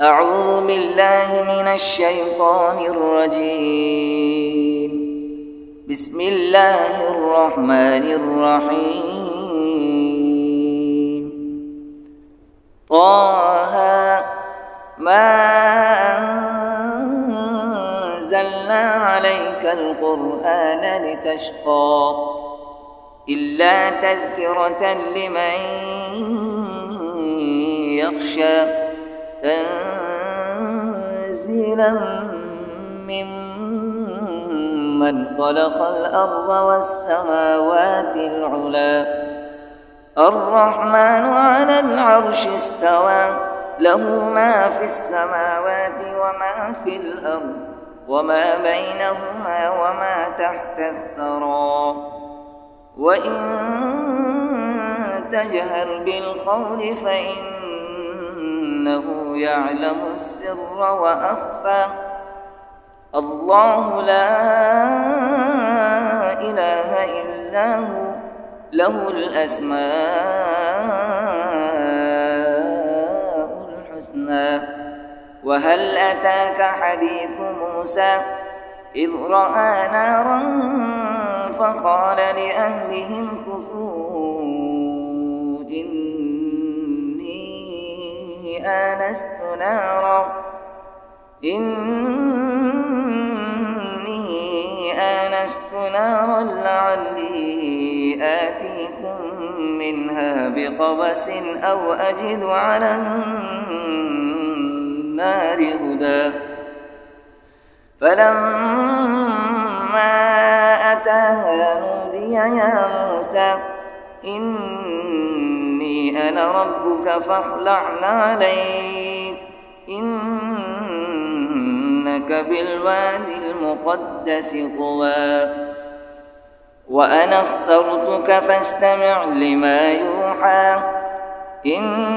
أعوذ بالله من الشيطان الرجيم. بسم الله الرحمن الرحيم. طه ما أنزلنا عليك القرآن لتشقى إلا تذكرة لمن يخشى تنزيلا ممن خلق الأرض والسماوات العلى الرحمن على العرش استوى له ما في السماوات وما في الأرض وما بينهما وما تحت الثرى وإن تجهر بالقول فإنه يعلم السر وأخفى الله لا إله إلا هو له الأسماء الحسنى. وهل أتاك حديث موسى إذ رأى نارا فقال لأهلهم كثوا إني آنست نارا لعلي آتيكم منها بقبس أو أجد على النار هدى. فلما أتاها نودي يا موسى إني أنا ربك فاخلع عليك إنك بالوادي المقدس طوى وأنا اخترتك فاستمع لما يوحى إنني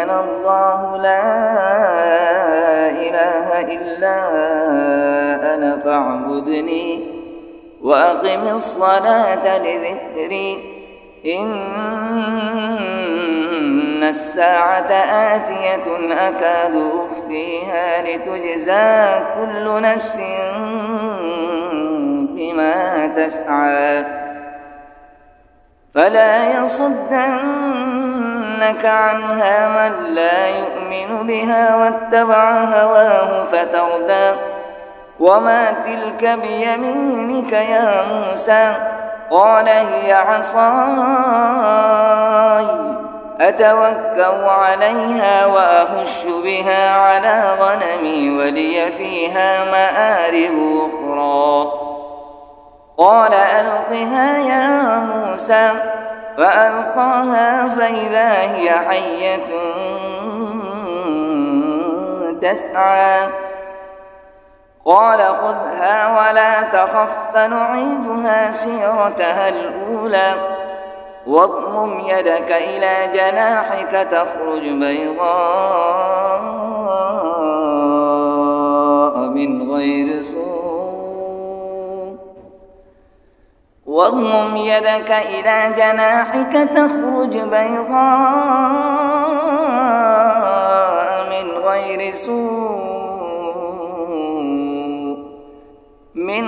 أنا الله لا إله إلا أنا فاعبدني وأقم الصلاة لذكري إن الساعة آتية أكاد أخفيها لتجزى كل نفس بما تسعى فلا يصدنك عنها من لا يؤمن بها واتبع هواه فتردى. وما تلك بيمينك يا موسى قال هي عصاي أتوكأ عليها وأهش بها على غنمي ولي فيها مآرب أخرى قال ألقها يا موسى فألقاها فإذا هي حية تسعى قال خذها ولا تخف سنعيدها سيرتها الأولى واضمم يدك إلى جناحك تخرج بيضاء من غير سوء واضمم يدك إلى جناحك تخرج بيضاء من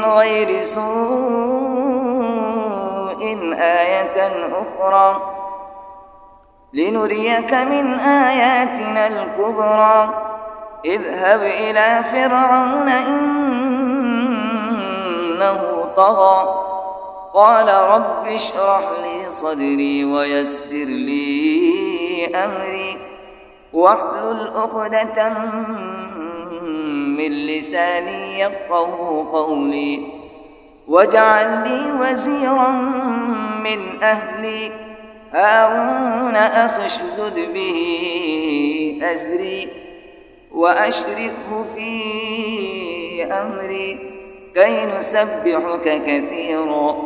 غير سوء آية أخرى لنريك من آياتنا الكبرى اذهب إلى فرعون إنه طغى قال رب اشرح لي صدري ويسر لي أمري واحلل عقدة من لساني يفقه قولي واجعل لي وزيرا من أهلي هارون أخي اشدد به أزري وأشركه في أمري كي نسبحك كثيرا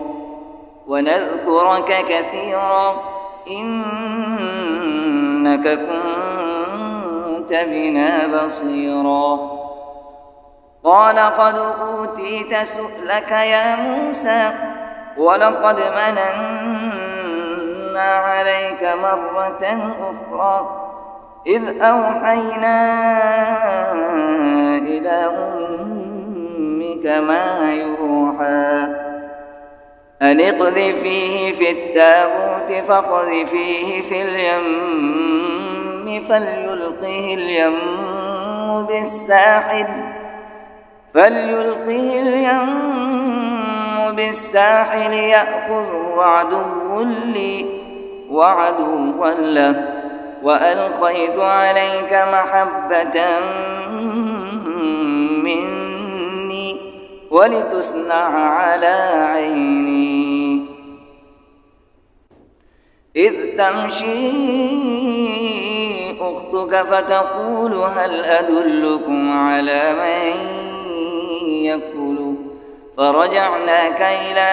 ونذكرك كثيرا إنك كنت بنا بصيرا قال قد أوتيت سؤلك يا موسى ولقد مننا لنقصنا عليك مرة أخرى إذ أوحينا إلى أمك ما يوحى أن اقذفيه في التابوت فاقذفيه في اليم فليلقه اليم بالساحل يأخذه عدو لي وعدوا له وألقيت عليك محبة مني ولتصنع على عيني إذ تمشي أختك فتقول هل أدلكم على من يكفله فرجعناك إلى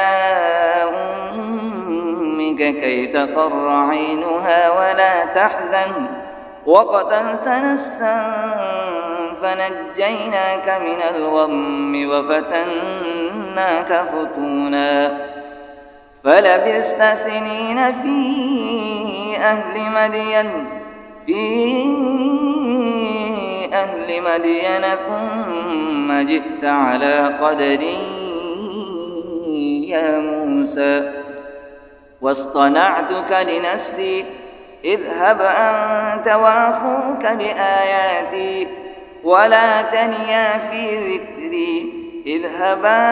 أمك كي تقر عينها ولا تحزن وقتلت نفسا فنجيناك من الغم وفتناك فتونا فلبثت سنين في أهل مدين ثم جئت على قدر يا موسى واصطنعتك لنفسي اذهب أنت وأخوك بآياتي ولا تنيا في ذكري اذهبا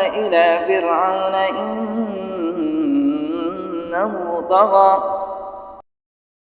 إلى فرعون إنه طغى